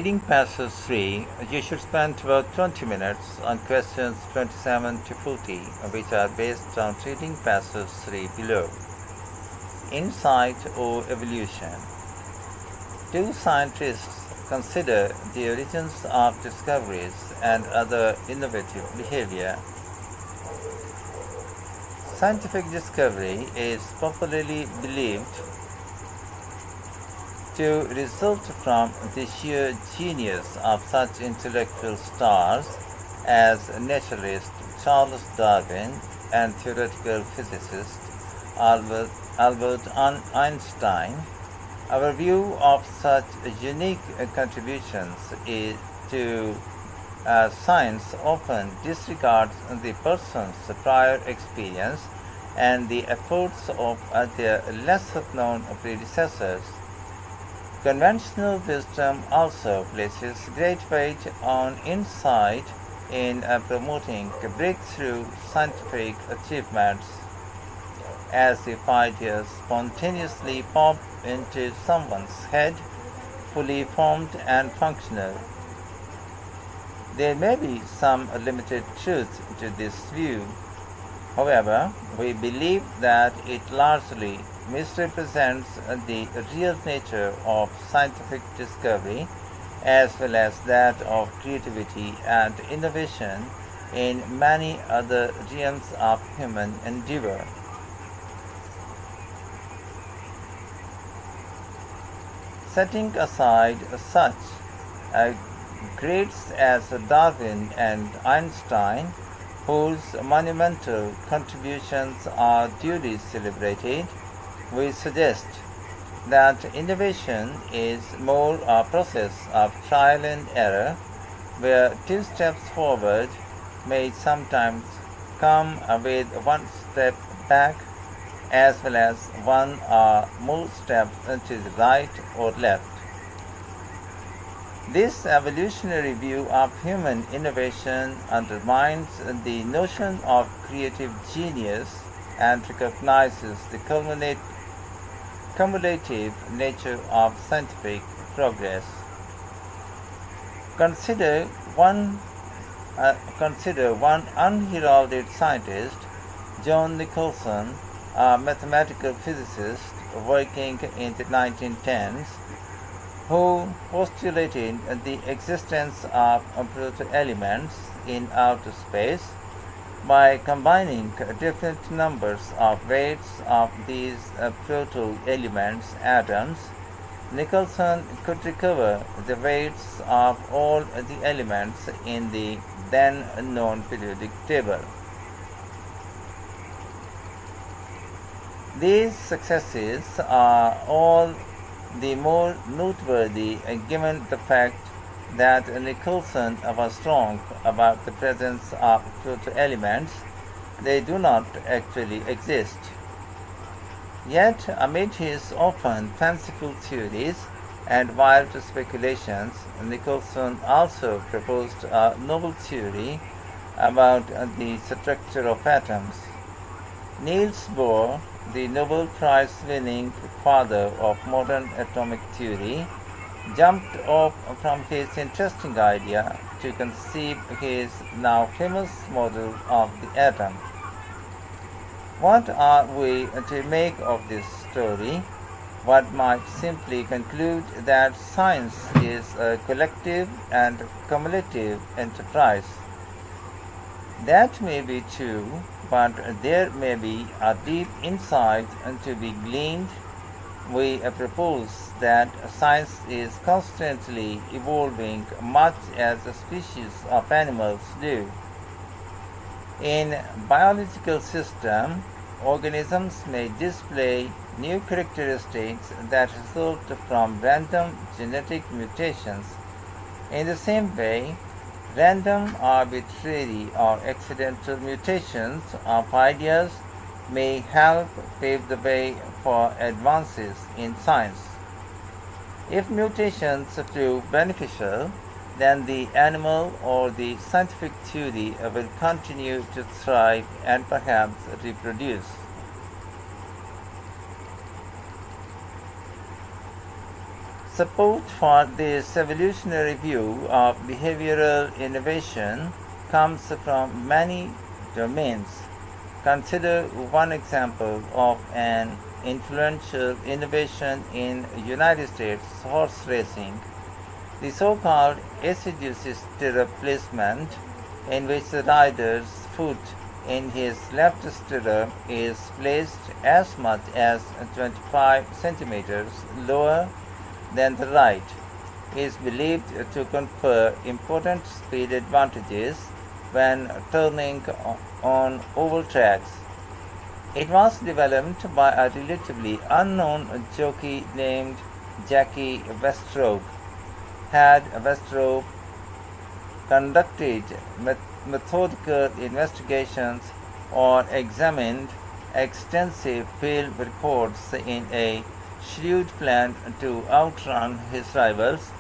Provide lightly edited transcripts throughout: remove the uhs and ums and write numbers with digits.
Reading passage 3, you should spend about 20 minutes on questions 27 to 40, which are based on reading passage 3 below. Insight or evolution. Two scientists consider the origins of discoveries and other innovative behavior. Scientific discovery is popularly believed to result from the sheer genius of such intellectual stars as naturalist Charles Darwin and theoretical physicist Albert Einstein. Our view of such unique contributions is to science often disregards the person's prior experience and the efforts of their lesser known predecessors. Conventional wisdom also places great weight on insight in promoting breakthrough scientific achievements, as if ideas spontaneously pop into someone's head, fully formed and functional. There may be some limited truth to this view. However, we believe that it largely misrepresents the real nature of scientific discovery as well as that of creativity and innovation in many other realms of human endeavor. Setting aside such greats as Darwin and Einstein, whose monumental contributions are duly celebrated, we suggest that innovation is more a process of trial and error, where two steps forward may sometimes come with one step back, as well as one or more steps to the right or left. This evolutionary view of human innovation undermines the notion of creative genius and recognizes the cumulative nature of scientific progress. Consider one unheralded scientist, John Nicholson, a mathematical physicist working in the 1910s, who postulated the existence of proto-elements in outer space. By combining different numbers of weights of these proto-elements atoms, Nicholson could recover the weights of all the elements in the then known periodic table. These successes are all the more noteworthy given the fact that Nicholson was wrong about the presence of proto-elements. They do not actually exist. Yet, amid his often fanciful theories and wild speculations, Nicholson also proposed a novel theory about the structure of atoms. Niels Bohr, the Nobel Prize-winning father of modern atomic theory, jumped off from his interesting idea to conceive his now famous model of the atom. What are we to make of this story? One might simply conclude that science is a collective and cumulative enterprise. That may be true, but there may be a deep insight to be gleaned. We propose that science is constantly evolving, much as a species of animals do. In biological system, organisms may display new characteristics that result from random genetic mutations. In the same way, random, arbitrary, or accidental mutations of ideas may help pave the way for advances in science. If mutations prove beneficial, then the animal or the scientific theory will continue to thrive and perhaps reproduce. Support for this evolutionary view of behavioral innovation comes from many domains. Consider one example of an influential innovation in United States horse racing, the so-called assiduous stirrup placement, in which the rider's foot in his left stirrup is placed as much as 25 centimeters lower than the right, is believed to confer important speed advantages when turning on oval tracks. It was developed by a relatively unknown jockey named Jackie Westrope. Had Westrope conducted methodical investigations or examined extensive field records in a shrewd plan to outrun his rivals,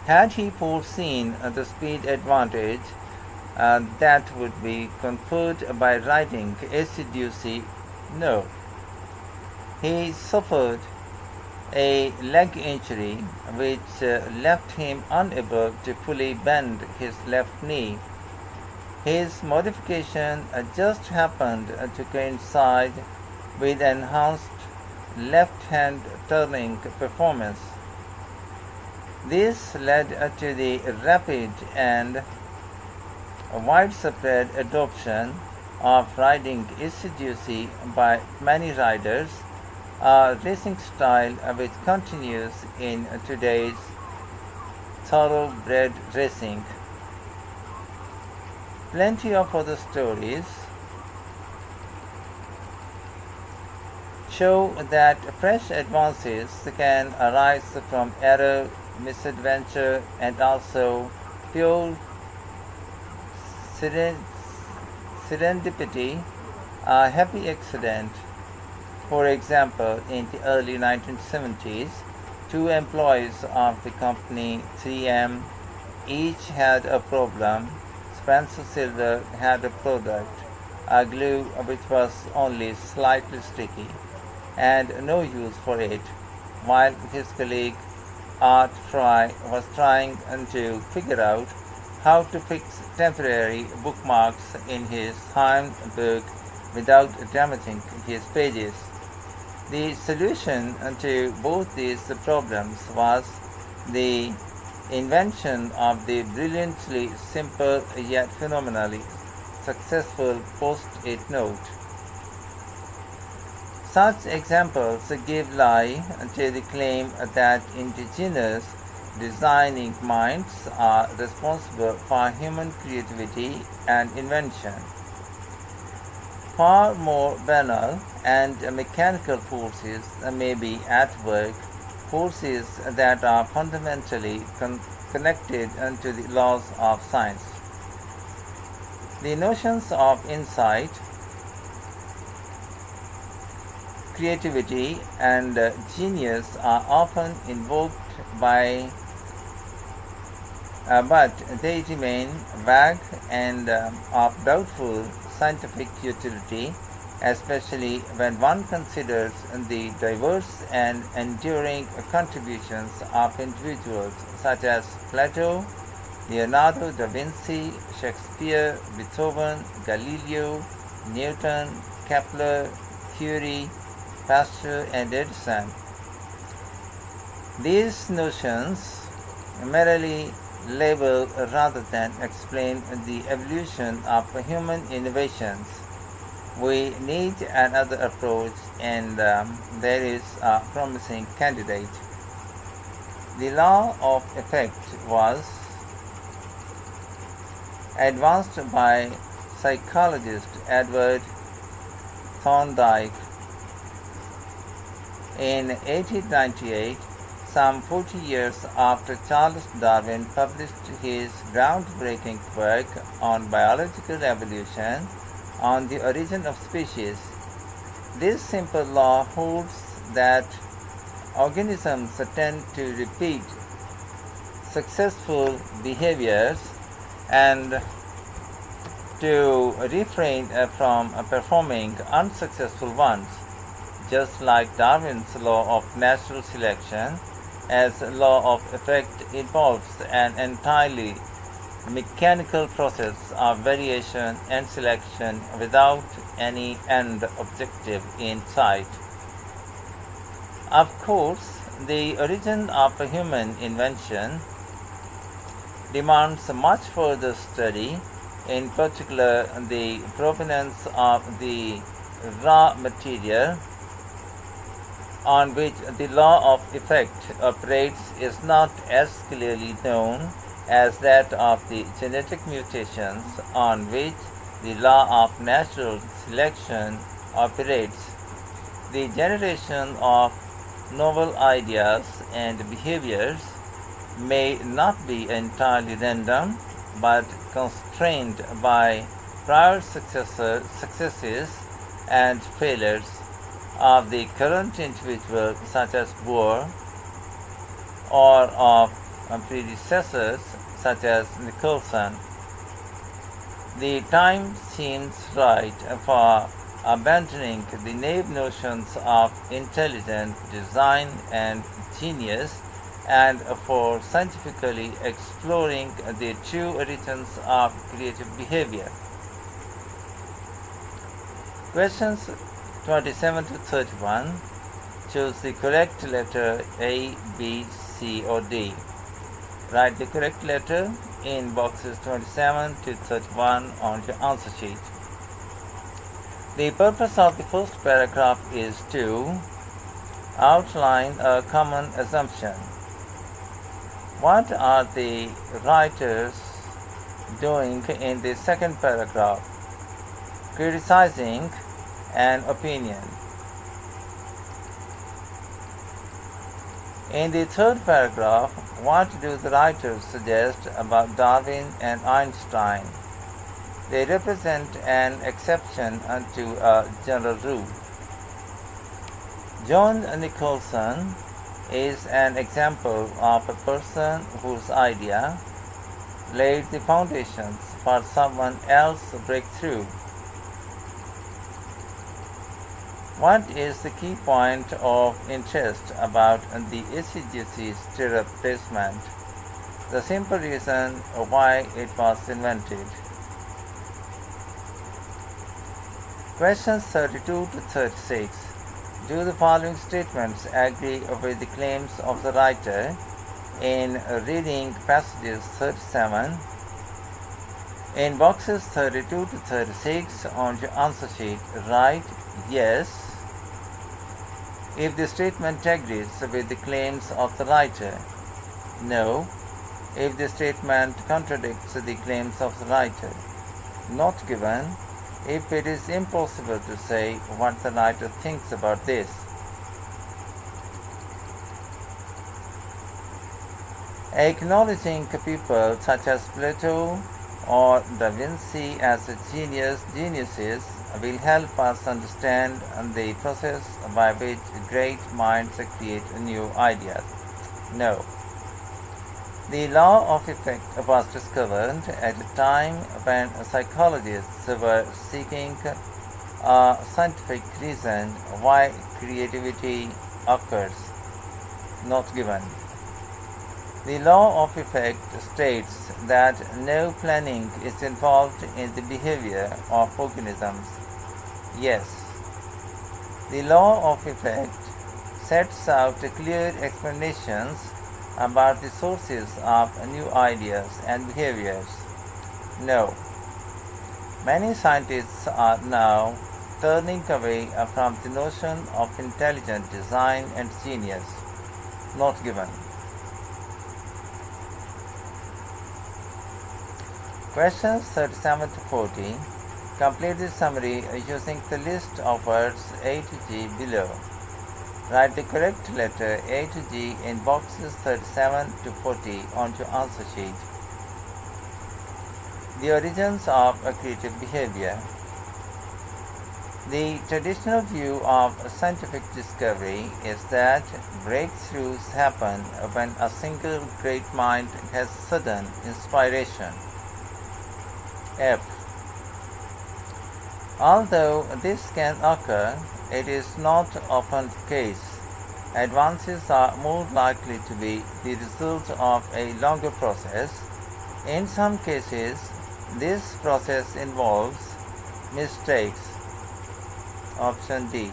had he foreseen the speed advantage that would be conferred by riding assiduously? No. He suffered a leg injury which left him unable to fully bend his left knee. His modification just happened to coincide with enhanced left-hand turning performance. This led to the rapid and widespread adoption of riding assiduously by many riders, a racing style which continues in today's thoroughbred racing. Plenty of other stories show that fresh advances can arise from error, misadventure, and also pure serendipity, a happy accident. For example, in the early 1970s, two employees of the company 3M each had a problem. Spencer Silver had a product, a glue which was only slightly sticky, and no use for it, while his colleague Art Fry was trying to figure out how to fix temporary bookmarks in his handbook without damaging his pages. The solution to both these problems was the invention of the brilliantly simple yet phenomenally successful post-it note. Such examples give lie to the claim that indigenous designing minds are responsible for human creativity and invention. Far more banal and mechanical forces may be at work, forces that are fundamentally connected to the laws of science. The notions of insight, creativity, and genius are often invoked but they remain vague and of doubtful scientific utility, especially when one considers the diverse and enduring contributions of individuals such as Plato, Leonardo da Vinci, Shakespeare, Beethoven, Galileo, Newton, Kepler, Curie, Pasteur, and Edison. These notions merely label rather than explain the evolution of human innovations. We need another approach, and there is a promising candidate. The law of effect was advanced by psychologist Edward Thorndike in 1898, some 40 years after Charles Darwin published his groundbreaking work on biological evolution on the origin of species. This simple law holds that organisms tend to repeat successful behaviors and to refrain from performing unsuccessful ones. Just like Darwin's law of natural selection, as law of effect involves an entirely mechanical process of variation and selection without any end objective in sight. Of course, the origin of a human invention demands much further study, in particular the provenance of the raw material on which the law of effect operates is not as clearly known as that of the genetic mutations on which the law of natural selection operates. The generation of novel ideas and behaviors may not be entirely random, but constrained by prior successes and failures of the current individual, such as Bohr, or of predecessors, such as Nicholson. The time seems right for abandoning the naive notions of intelligent design and genius, and for scientifically exploring the true origins of creative behavior. Questions 27 to 31. Choose the correct letter A, B, C, or D. Write the correct letter in boxes 27 to 31 on your answer sheet. The purpose of the first paragraph is to outline a common assumption. What are the writers doing in the second paragraph? Criticizing an opinion. In the third paragraph, what do the writers suggest about Darwin and Einstein? They represent an exception unto a general rule. John Nicholson is an example of a person whose idea laid the foundations for someone else's breakthrough. What is the key point of interest about the ACGC stirrup placement? The simple reason why it was invented. Questions 32 to 36. Do the following statements agree with the claims of the writer? In reading passages 37, in boxes 32 to 36 on your answer sheet, write yes if the statement agrees with the claims of the writer, no if the statement contradicts the claims of the writer, not given if it is impossible to say what the writer thinks about this. Acknowledging people such as Plato or Da Vinci as geniuses will help us understand the process by which great minds create new ideas. No. The law of effect was discovered at a time when psychologists were seeking a scientific reason why creativity occurs, not given. The law of effect states that no planning is involved in the behavior of organisms. Yes. The law of effect sets out clear explanations about the sources of new ideas and behaviors. No. Many scientists are now turning away from the notion of intelligent design and genius, not given. Questions 37 to 40. Complete the summary using the list of words A to G below. Write the correct letter A to G in boxes 37 to 40 on your answer sheet. The origins of a creative behavior. The traditional view of scientific discovery is that breakthroughs happen when a single great mind has sudden inspiration. F. Although this can occur, it is not often the case. Advances are more likely to be the result of a longer process. In some cases, this process involves mistakes, option D,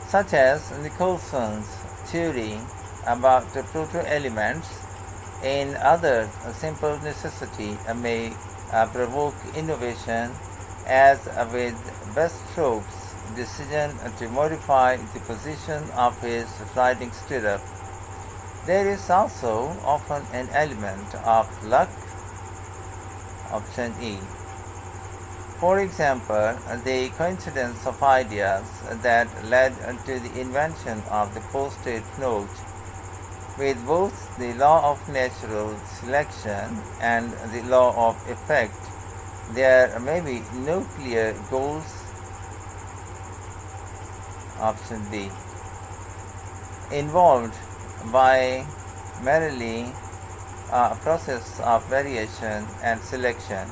such as Nicholson's theory about the proto-elements. In others, a simple necessity may provoke innovation, as with Westrope's decision to modify the position of his riding stirrup. There is also often an element of luck, option E. For example, the coincidence of ideas that led to the invention of the post-it note. With both the law of natural selection and the law of effect, there may be no clear goals, option B, involved by merely a process of variation and selection.